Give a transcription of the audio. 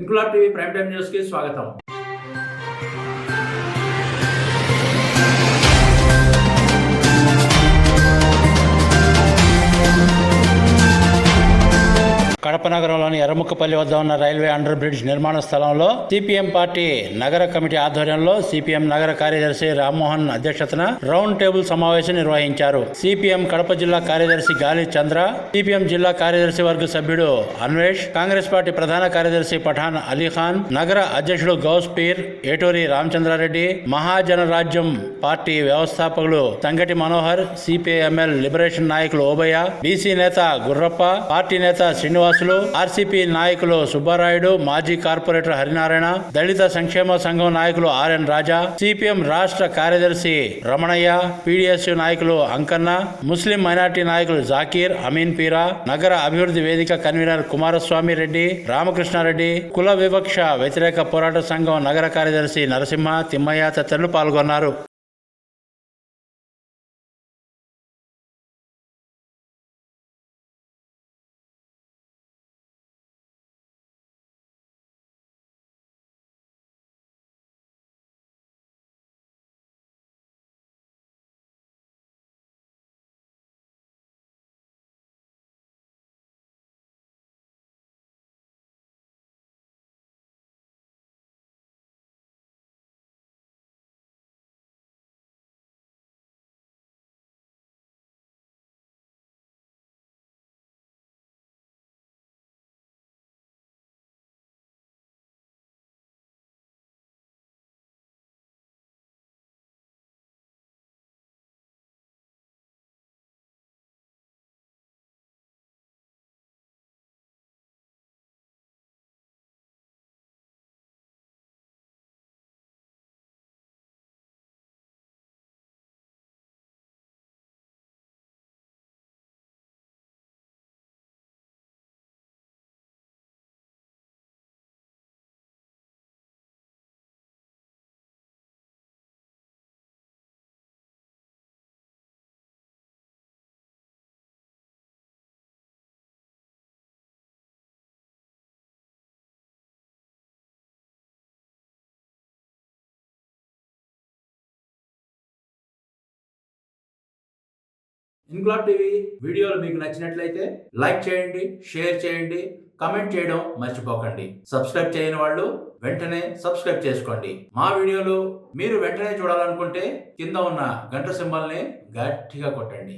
Inquilab TV prime time news కి స్వాగతం. కడప నగరంలోని ఎర్రముక్కపల్లి వద్ద ఉన్న రైల్వే అండర్ బ్రిడ్జ్ నిర్మాణ స్థలంలో సిపిఎం పార్టీ నగర కమిటీ ఆధ్వర్యంలో సిపిఎం నగర కార్యదర్శి రామ్మోహన్ అధ్యక్షతన రౌండ్ టేబుల్ సమావేశం నిర్వహించారు. సిపిఎం కడప జిల్లా కార్యదర్శి గాలి చంద్ర, సిపిఎం జిల్లా కార్యదర్శి వర్గ సభ్యుడు అన్వేష్, కాంగ్రెస్ పార్టీ ప్రధాన కార్యదర్శి పఠాన్ అలీఖాన్, నగర అధ్యక్షుడు గౌస్ పీర్, ఏటూరి రామచంద్రారెడ్డి, మహాజన రాజ్యం పార్టీ వ్యవస్థాపకులు సంగటి మనోహర్, సిపిఎంఎల్ లిబరేషన్ నాయకులు ఓబయ్య, బీసీ నేత గుర్రప్ప, పార్టీ నేత శ్రీనివాస్, ఆర్సీపీ నాయకులు సుబ్బారాయుడు, మాజీ కార్పొరేటర్ హరినారాయణ, దళిత సంక్షేమ సంఘం నాయకులు ఆర్ఎన్ రాజా, సిపిఎం రాష్ట్ర కార్యదర్శి రమణయ్య, పీడీఎస్యు నాయకులు అంకన్న, ముస్లిం మైనార్టీ నాయకులు జాకీర్, అమీన్ పీరా, నగర అభివృద్ధి వేదిక కన్వీనర్ కుమారస్వామి రెడ్డి, రామకృష్ణారెడ్డి, కుల వివక్ష వ్యతిరేక పోరాట సంఘం నగర కార్యదర్శి నరసింహ, తిమ్మయ్య తదితరులు పాల్గొన్నారు. ఇంక్లాబ్ టీవీ వీడియోలు మీకు నచ్చినట్లయితే లైక్ చేయండి, షేర్ చేయండి, కమెంట్ చేయడం మర్చిపోకండి. సబ్స్క్రైబ్ చేయని వాళ్ళు వెంటనే సబ్స్క్రైబ్ చేసుకోండి. మా వీడియోలు మీరు వెంటనే చూడాలనుకుంటే కింద ఉన్న గంట సింబల్ని గట్టిగా కొట్టండి.